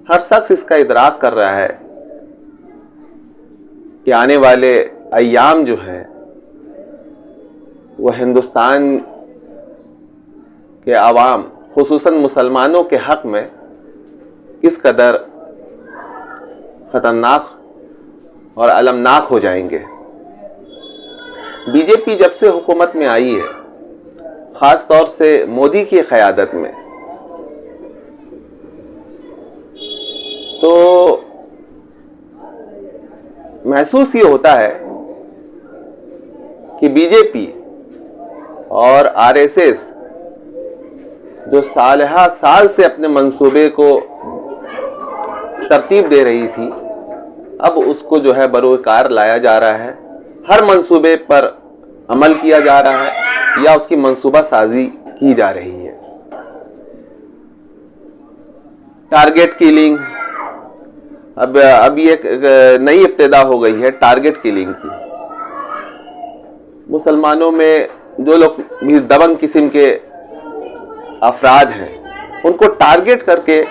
हर शख्स इसका इदराक कर रहा है कि आने वाले अय्याम जो है वह हिंदुस्तान के अवाम खुसूसन मुसलमानों के हक़ में किस कदर ख़तरनाक और अलमनाक हो जाएंगे। बीजेपी जब से हुकूमत में आई है, ख़ास तौर से मोदी की क़यादत में, तो महसूस ये होता है कि बीजेपी और आरएसएस जो साल से अपने मंसूबे को तरतीब दे रही थी, अब उसको जो है बरोकार लाया जा रहा है। हर मंसूबे पर अमल किया जा रहा है या उसकी मंसूबा साजी की जा रही है। टारगेट किलिंग, अब ये एक नई इब्तिदा हो गई है टारगेट किलिंग की। मुसलमानों में जो लोग भी दबंग किस्म के अफराद हैं उनको टारगेट करके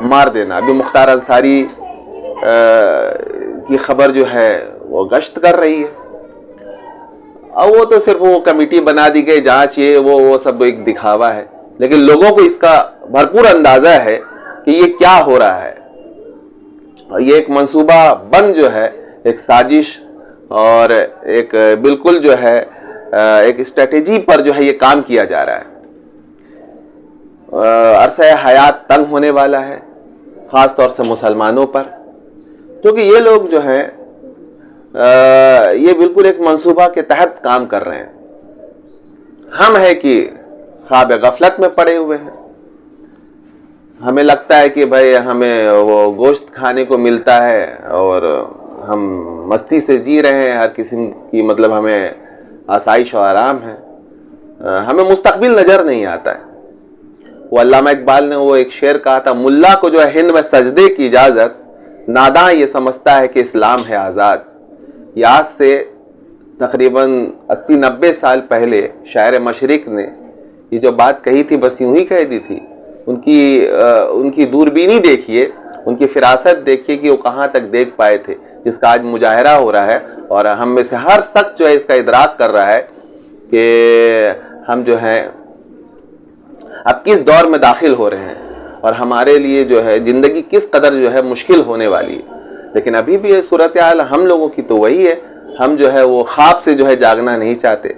मार देना। अभी मुख्तार अंसारी की खबर जो है वो गश्त कर रही है। अब वो तो सिर्फ वो कमेटी बना दी गई जांच, ये वो सब एक दिखावा है, लेकिन लोगों को इसका भरपूर अंदाजा है कि ये क्या हो रहा है। और ये एक मंसूबा बंद जो है, एक साजिश और एक बिल्कुल जो है एक स्ट्रेटेजी पर जो है ये काम किया जा रहा है। अरसा हयात तंग होने वाला है, ख़ास तौर से मुसलमानों पर, क्योंकि ये लोग जो हैं ये बिल्कुल एक मंसूबा के तहत काम कर रहे हैं। हम है कि ख्वाब गफलत में पड़े हुए हैं। हमें लगता है कि भाई हमें वो गोश्त खाने को मिलता है और हम मस्ती से जी रहे हैं, हर किस्म की मतलब हमें आसाइश और आराम है। हमें मुस्तकबिल नज़र नहीं आता है। वो अल्लामा इकबाल ने वो एक शेर कहा था, मुल्ला को जो है हिंद में सजदे की इजाज़त, नादां ये समझता है कि इस्लाम है आज़ाद। ये आज से तकरीबन 80-90 साल पहले शायर मशरिक ने ये जो बात कही थी, बस यूं ही कह दी थी। उनकी दूरबीनी देखिए, उनकी फिरासत देखिए कि वो कहाँ तक देख पाए थे, जिसका आज मुजाहरा हो रहा है। और हम में से हर शख्स जो है इसका इदराक कर रहा है कि हम जो है अब किस दौर में दाखिल हो रहे हैं और हमारे लिए जो है ज़िंदगी किस कदर जो है मुश्किल होने वाली है। लेकिन अभी भी ये सूरत हाल हम लोगों की तो वही है। हम जो है वो ख्वाब से जो है जागना नहीं चाहते।